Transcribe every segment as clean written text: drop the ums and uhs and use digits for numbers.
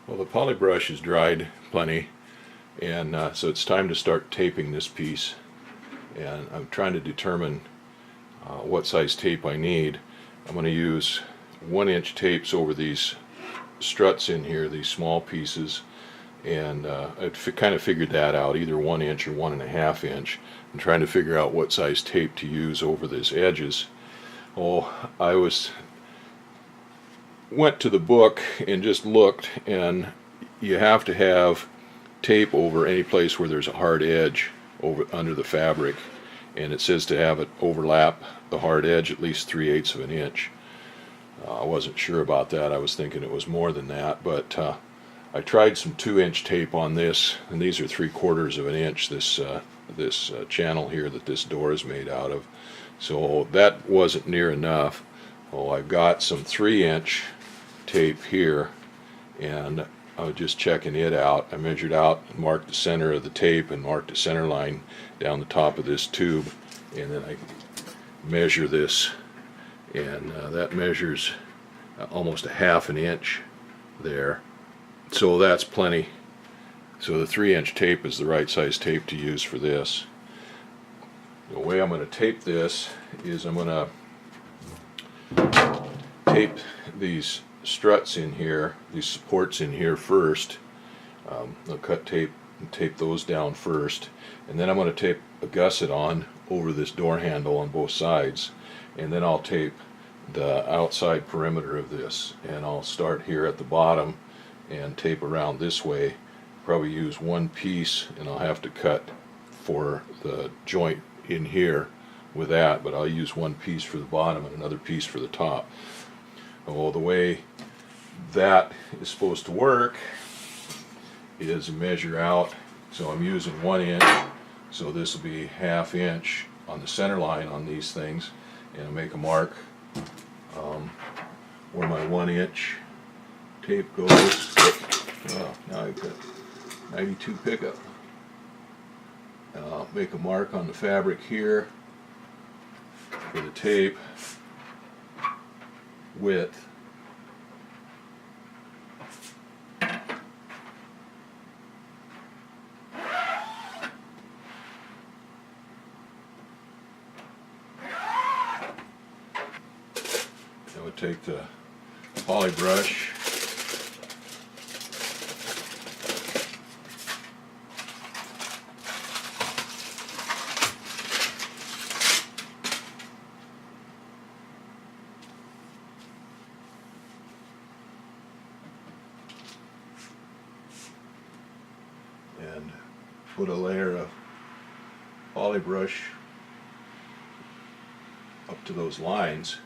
Well, the poly brush is dried plenty, and so it's time to start taping this piece. And I'm trying to determine what size tape I need. I'm going to use 1-inch tapes over these struts in here, these small pieces, and I kind of figured that out, either 1 inch or 1.5 inch. I'm trying to figure out what size tape to use over these edges. Oh, went to the book and just looked, and you have to have tape over any place where there's a hard edge over under the fabric, and it says to have it overlap the hard edge at least 3/8 of an inch. I wasn't sure about that. I was thinking it was more than that, but I tried some 2-inch tape on this, and these are 3/4 of an inch, this channel here that this door is made out of, so that wasn't near enough. Oh, I've got some 3-inch tape here, and I was just checking it out. I measured out and marked the center of the tape and marked the center line down the top of this tube, and then I measure this, and that measures almost 1/2 inch there, so that's plenty. So the 3-inch tape is the right size tape to use for this. The way I'm going to tape this is I'm going to tape these struts in here, these supports in here first. I'll cut tape and tape those down first, and then I'm going to tape a gusset on over this door handle on both sides, and then I'll tape the outside perimeter of this, and I'll start here at the bottom and tape around this way. Probably use one piece, and I'll have to cut for the joint in here with that, but I'll use one piece for the bottom and another piece for the top. Well, the way that is supposed to work is measure out, so I'm using 1 inch, so this will be 1/2 inch on the center line on these things, and I'll make a mark where my 1-inch tape goes. Oh, now I've got 92 pickup. I'll make a mark on the fabric here for the tape width. I would take the poly brush and put a layer of poly brush up to those lines.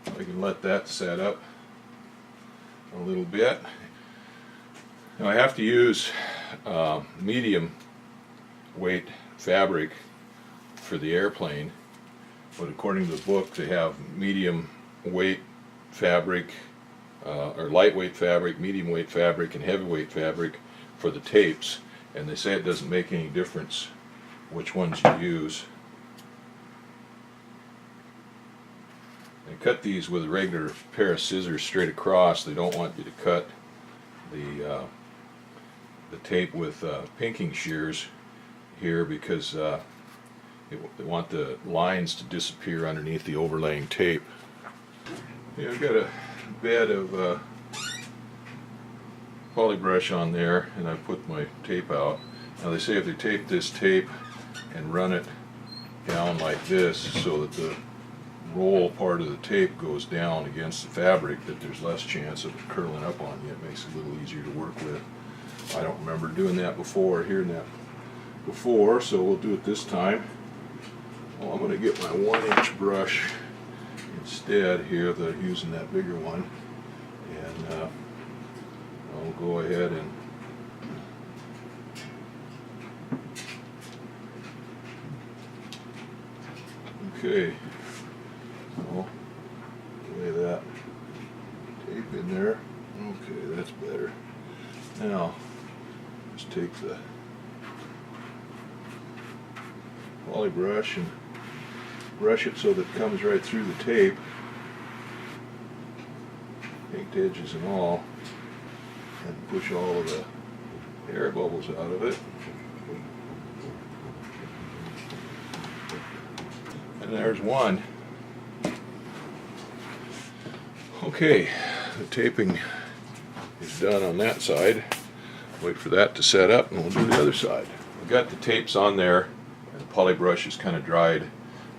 I can let that set up a little bit. Now I have to use medium weight fabric for the airplane, but according to the book they have medium weight fabric, or lightweight fabric, medium weight fabric, and heavyweight fabric for the tapes, and they say it doesn't make any difference which ones you use. And cut these with a regular pair of scissors straight across. They don't want you to cut the tape with pinking shears here, because they want the lines to disappear underneath the overlaying tape. Yeah, I've got a bed of poly brush on there, and I put my tape out. Now they say if they tape this tape and run it down like this so that the roll part of the tape goes down against the fabric, that there's less chance of it curling up on you. It makes it a little easier to work with. I don't remember doing that before, hearing that before, so we'll do it this time. Well, I'm going to get my 1-inch brush instead here, using that bigger one, and I'll go ahead and okay, so lay that tape in there. Okay, that's better. Now just take the poly brush and brush it so that it comes right through the tape. paint edges and all, and push all of the air bubbles out of it. And there's one. Okay, the taping is done on that side. Wait for that to set up and we'll do the other side. I've got the tapes on there and the poly brush is kind of dried.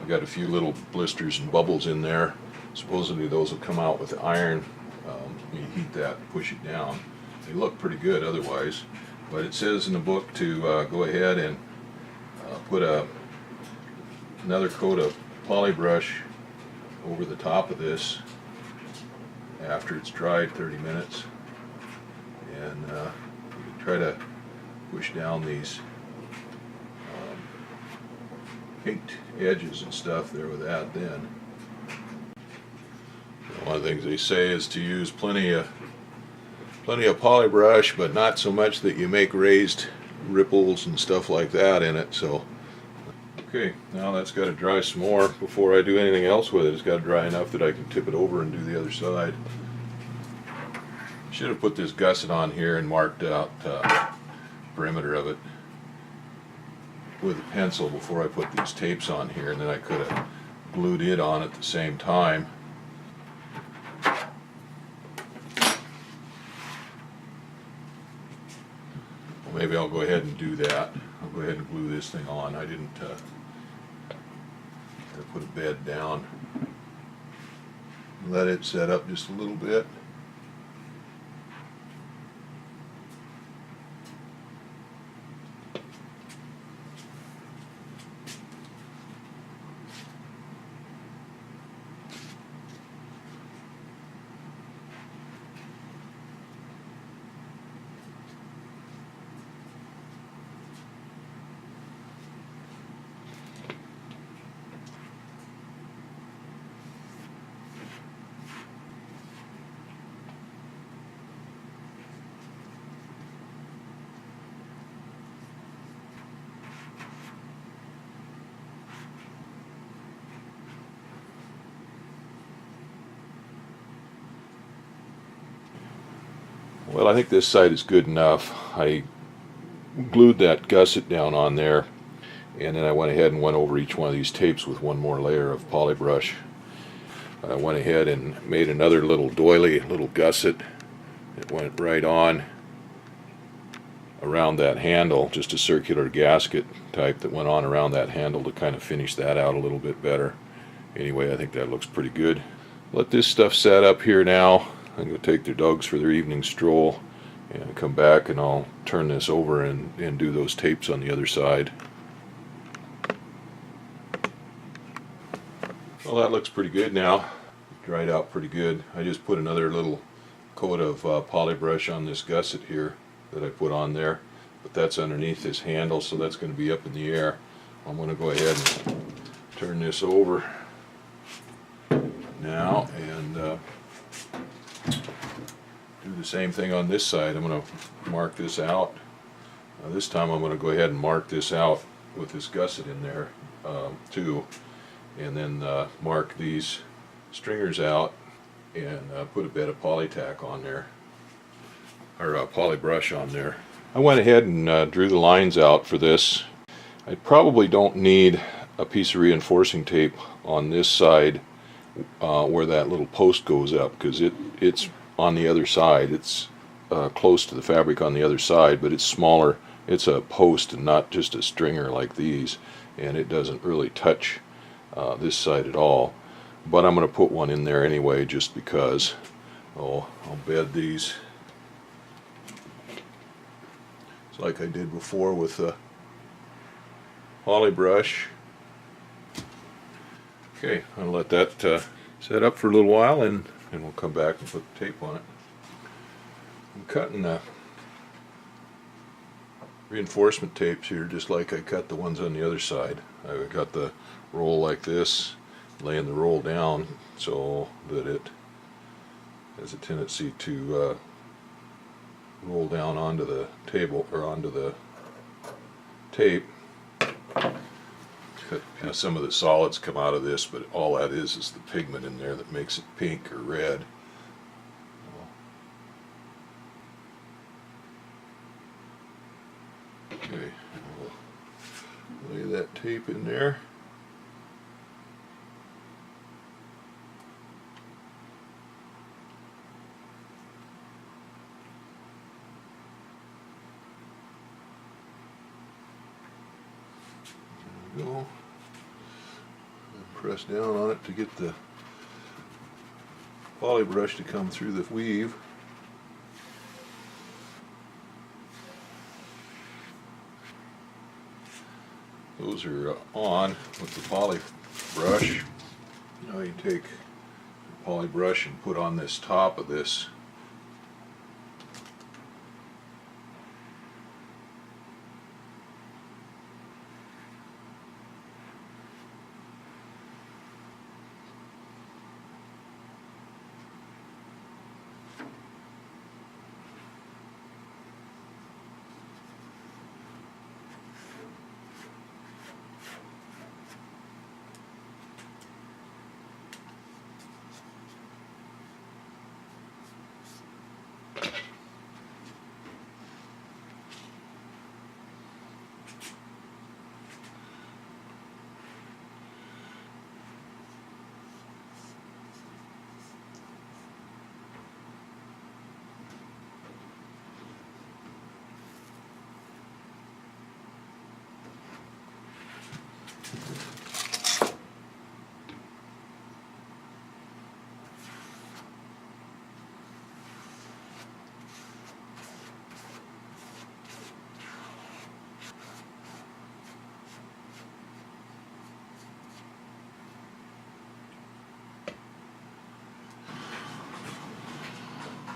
I've got a few little blisters and bubbles in there. Supposedly those will come out with the iron. You heat that, push it down. They look pretty good otherwise, but it says in the book to go ahead and put another coat of poly brush over the top of this after it's dried 30 minutes, and you can try to push down these inked edges and stuff there with that. Then one of the things they say is to use plenty of poly brush, but not so much that you make raised ripples and stuff like that in it. So okay, now that's got to dry some more before I do anything else with it. It's got to dry enough that I can tip it over and do the other side. Should have put this gusset on here and marked out perimeter of it with a pencil before I put these tapes on here, and then I could have glued it on at the same time. Well, maybe I'll go ahead and do that. I'll go ahead and glue this thing on. I didn't put a bed down. Let it set up just a little bit. Well, I think this side is good enough. I glued that gusset down on there, and then I went ahead and went over each one of these tapes with one more layer of poly brush. I went ahead and made another little doily, little gusset. It went right on around that handle, just a circular gasket type that went on around that handle to kind of finish that out a little bit better. Anyway, I think that looks pretty good. Let this stuff set up here now. I'm going to take their dogs for their evening stroll and come back, and I'll turn this over and do those tapes on the other side. Well, that looks pretty good now. Dried out pretty good. I just put another little coat of poly brush on this gusset here that I put on there, but that's underneath this handle, so that's going to be up in the air. I'm going to go ahead and turn this over now and do the same thing on this side. I'm going to mark this out. This time I'm going to go ahead and mark this out with this gusset in there too, and then mark these stringers out and put a bed of poly tack on there, or poly brush on there. I went ahead and drew the lines out for this. I probably don't need a piece of reinforcing tape on this side where that little post goes up, because it's on the other side. It's close to the fabric on the other side, but it's smaller. It's a post and not just a stringer like these, and it doesn't really touch this side at all. But I'm going to put one in there anyway, just because. I'll bed these. It's like I did before with the poly brush. Okay, I'll let that set up for a little while, and we'll come back and put the tape on it. I'm cutting reinforcement tapes here just like I cut the ones on the other side. I got the roll like this, laying the roll down so that it has a tendency to roll down onto the table, or onto the tape. Some of the solids come out of this, but all that is the pigment in there that makes it pink or red. lay that tape in there. There we go. And press down on it to get the poly brush to come through the weave. Those are on with the poly brush. Now you take the poly brush and put on this top of this.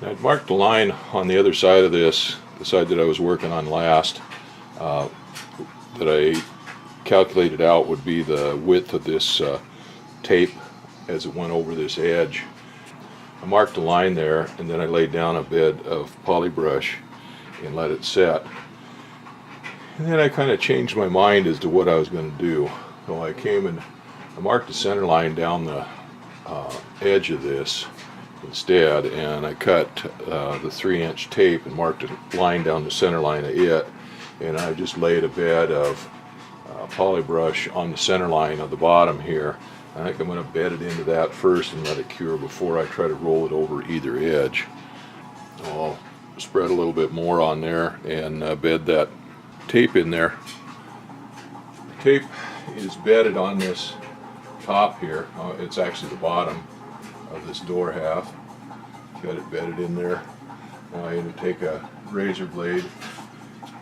I'd marked the line on the other side of this, the side that I was working on last, that I calculated out would be the width of this tape as it went over this edge. I marked a line there, and then I laid down a bed of poly brush and let it set. And then I kind of changed my mind as to what I was going to do. So I came and I marked the center line down the edge of this instead, and I cut the 3-inch tape and marked a line down the center line of it, and I just laid a bed of poly brush on the center line of the bottom here. I think I'm going to bed it into that first and let it cure before I try to roll it over either edge. I'll spread a little bit more on there and bed that tape in there. The tape is bedded on this top here. It's actually the bottom of this door half. Got it bedded in there. Now I'm going to take a razor blade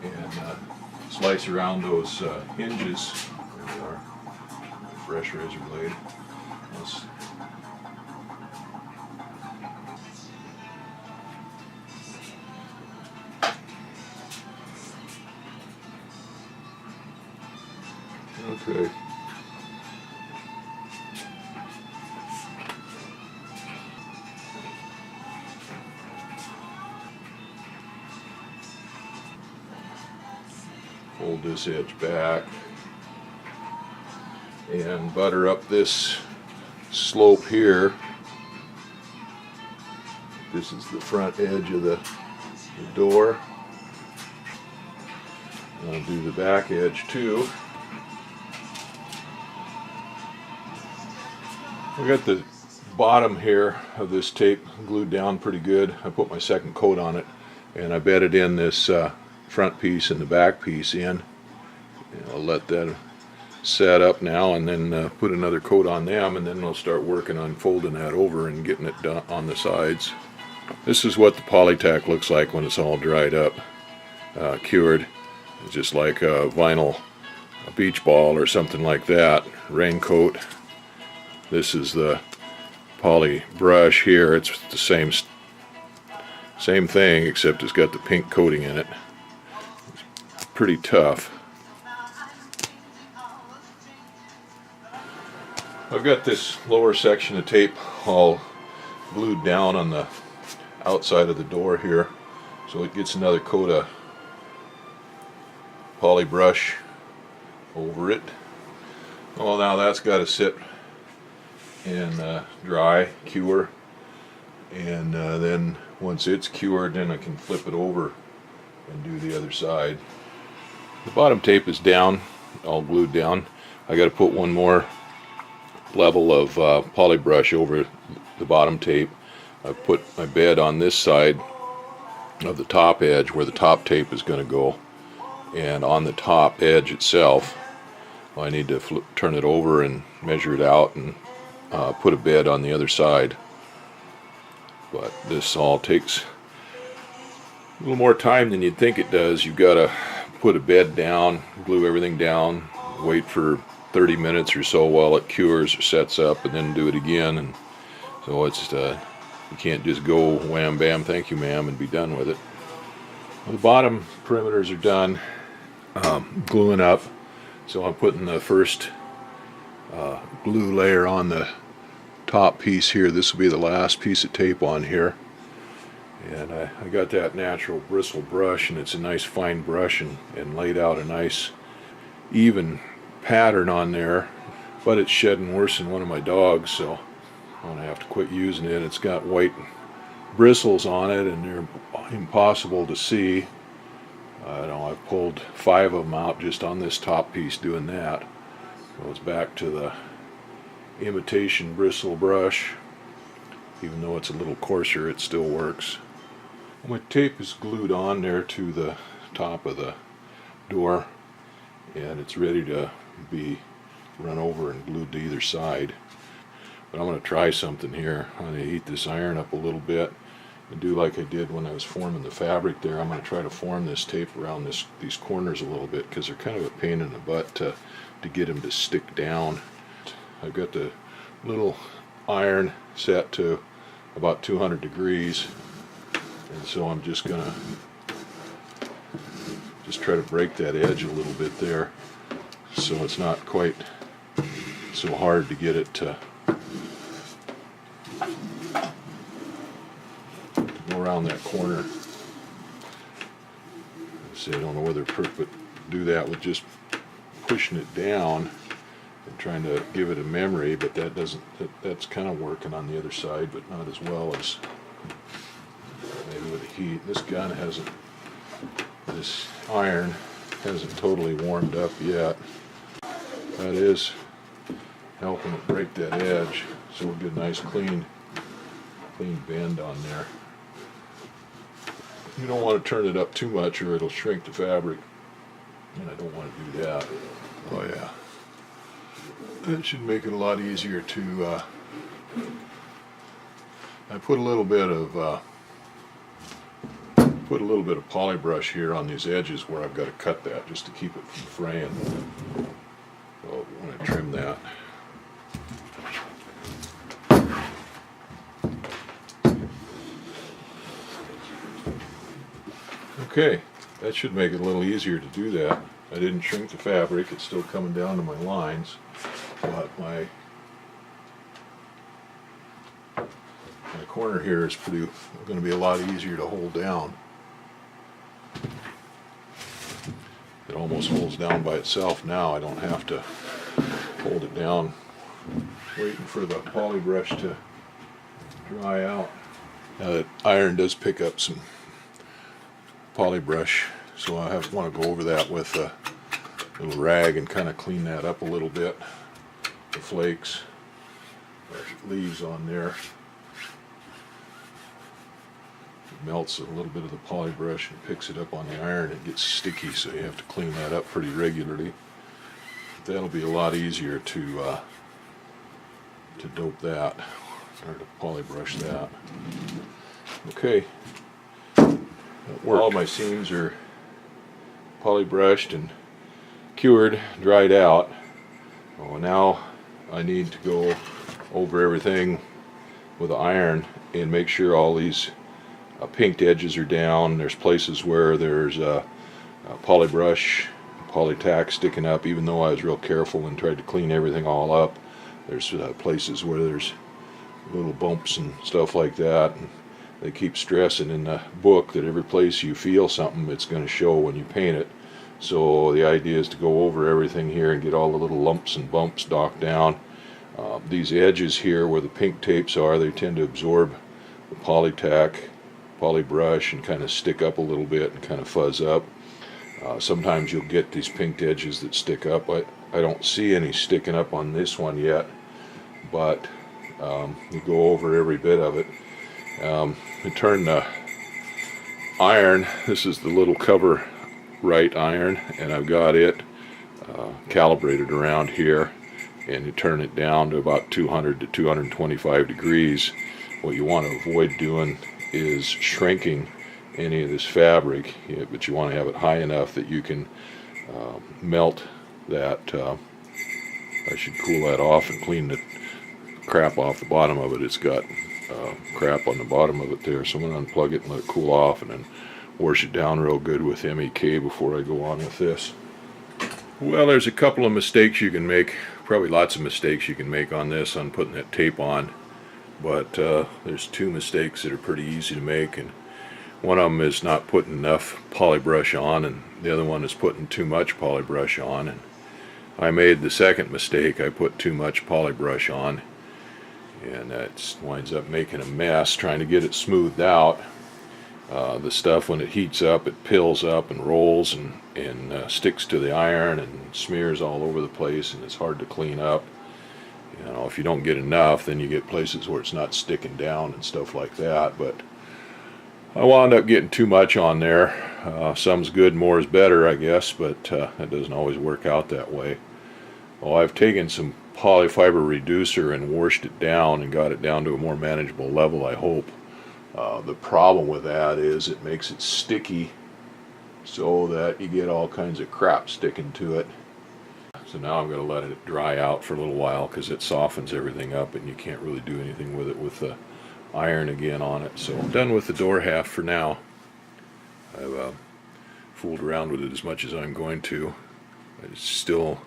and slice around those hinges. There they are. A fresh razor blade. Okay. Fold this edge back and butter up this slope here. This is the front edge of the door. I'll do the back edge too. I got the bottom here of this tape glued down pretty good. I put my second coat on it, and I bedded in this front piece and the back piece in. And I'll let that set up now, and then put another coat on them, and then I'll start working on folding that over and getting it done on the sides. This is what the polytack looks like when it's all dried up, cured. It's just like a vinyl beach ball or something like that. Raincoat. This is the poly brush here. It's the same thing, except it's got the pink coating in it. It's pretty tough. I've got this lower section of tape all glued down on the outside of the door here, so it gets another coat of poly brush over it. Well, now that's got to sit and dry, cure, and then once it's cured, then I can flip it over and do the other side. The bottom tape is down. all glued down. I got to put one more level of poly brush over the bottom tape. I put my bed on this side of the top edge where the top tape is going to go, and on the top edge itself I need to turn it over and measure it out and put a bed on the other side. But this all takes a little more time than you'd think it does. You've got to put a bed down, glue everything down, wait for 30 minutes or so while it cures or sets up, and then do it again. And so it's you can't just go wham bam thank you ma'am and be done with it. Well, the bottom perimeters are done gluing up, so I'm putting the first glue layer on the top piece here. This will be the last piece of tape on here, and I got that natural bristle brush, and it's a nice fine brush, and laid out a nice even pattern on there, but it's shedding worse than one of my dogs, so I'm gonna have to quit using it. It's got white bristles on it and they're impossible to see. I know I've pulled 5 of them out just on this top piece doing that. So it's back to the imitation bristle brush. Even though it's a little coarser, it still works. My tape is glued on there to the top of the door, and it's ready to be run over and glued to either side. But I'm going to try something here. I'm going to heat this iron up a little bit and do like I did when I was forming the fabric there. I'm going to try to form this tape around these corners a little bit, because they're kind of a pain in the butt to get them to stick down. I've got the little iron set to about 200 degrees, and so I'm just going to try to break that edge a little bit there, so it's not quite so hard to get it to go around that corner. See, I don't know whether but do that with just pushing it down and trying to give it a memory, but that's kind of working on the other side, but not as well as maybe with the heat. This iron hasn't totally warmed up yet. That is helping it break that edge, so we'll get a nice clean bend on there. You don't want to turn it up too much or it'll shrink the fabric, and I don't want to do that. Oh yeah, that should make it a lot easier to I put a little bit of poly brush here on these edges where I've got to cut that just to keep it from fraying. So I want to trim that. Okay, that should make it a little easier to do that. I didn't shrink the fabric, it's still coming down to my lines, but my corner here is going to be a lot easier to hold down. It almost holds down by itself now. I don't have to hold it down waiting for the poly brush to dry out. Now that iron does pick up some poly brush, so I want to go over that with a little rag and kind of clean that up a little bit. The flakes or leaves on there. It melts a little bit of the poly brush and picks it up on the iron. It gets sticky, so you have to clean that up pretty regularly. That'll be a lot easier to dope that, or to poly brush that. Okay. All my seams are poly brushed and cured, dried out. Well, now I need to go over everything with iron and make sure all these pinked edges are down. There's places where there's poly brush, poly tack sticking up, even though I was real careful and tried to clean everything all up. There's places where there's little bumps and stuff like that. And they keep stressing in the book that every place you feel something, it's going to show when you paint it. So the idea is to go over everything here and get all the little lumps and bumps docked down. These edges here where the pink tapes are, they tend to absorb the poly tack, poly brush, and kind of stick up a little bit and kind of fuzz up. Sometimes you'll get these pinked edges that stick up. I don't see any sticking up on this one yet, but you go over every bit of it. I turn the iron, this is the little cover right iron, and I've got it calibrated around here, and you turn it down to about 200 to 225 degrees. What you want to avoid doing is shrinking any of this fabric, but you want to have it high enough that you can melt that. I should cool that off and clean the crap off the bottom of it. It's got crap on the bottom of it there, so I'm going to unplug it and let it cool off, and then wash it down real good with MEK before I go on with this. Well, there's a couple of mistakes you can make, probably lots of mistakes you can make on this, on putting that tape on, but there's two mistakes that are pretty easy to make, and one of them is not putting enough polybrush on, and the other one is putting too much polybrush on. And I made the second mistake. I put too much polybrush on, and that winds up making a mess trying to get it smoothed out. The stuff, when it heats up, it pills up and rolls and sticks to the iron and smears all over the place, and it's hard to clean up. You know, if you don't get enough, then you get places where it's not sticking down and stuff like that. But I wound up getting too much on there. Some's good, more is better, I guess, but that doesn't always work out that way. Well, I've taken some polyfiber reducer and washed it down and got it down to a more manageable level, I hope. The problem with that is it makes it sticky, so that you get all kinds of crap sticking to it. So now I'm going to let it dry out for a little while, because it softens everything up and you can't really do anything with it with the iron again on it. So I'm done with the door half for now. I've fooled around with it as much as I'm going to. I still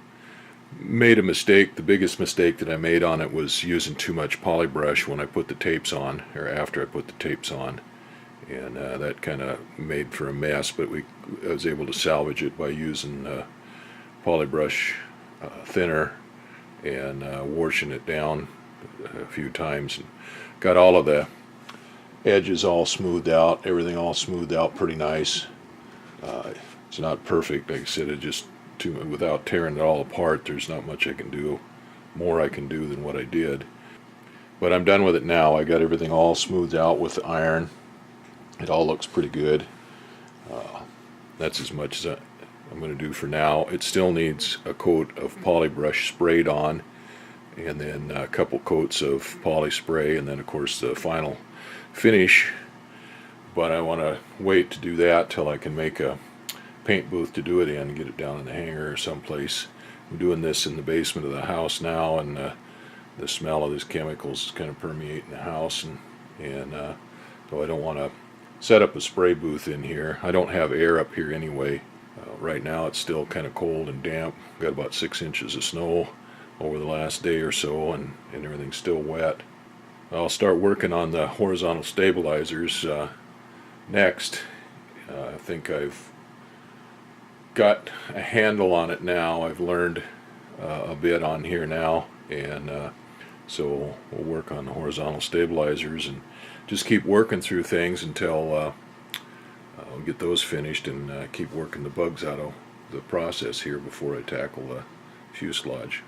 made a mistake. The biggest mistake that I made on it was using too much polybrush when I put the tapes on, or after I put the tapes on, and that kind of made for a mess, but I was able to salvage it by using polybrush thinner and washing it down a few times, and got all of the edges all smoothed out, everything all smoothed out pretty nice. It's not perfect, like I said, it just without tearing it all apart, there's not much I can do, more I can do than what I did. But I'm done with it now. I got everything all smoothed out with the iron. It all looks pretty good. That's as much as I'm going to do for now. It still needs a coat of polybrush sprayed on, and then a couple coats of poly spray, and then of course the final finish. But I want to wait to do that till I can make a paint booth to do it in and get it down in the hangar or someplace. I'm doing this in the basement of the house now, and the smell of these chemicals is kind of permeating the house, and so I don't want to set up a spray booth in here. I don't have air up here anyway. Right now it's still kind of cold and damp. Got about 6 inches of snow over the last day or so, and everything's still wet. I'll start working on the horizontal stabilizers next. I think I've got a handle on it now. I've learned a bit on here now, and so we'll work on the horizontal stabilizers and just keep working through things until we'll get those finished, and keep working the bugs out of the process here before I tackle the fuselage.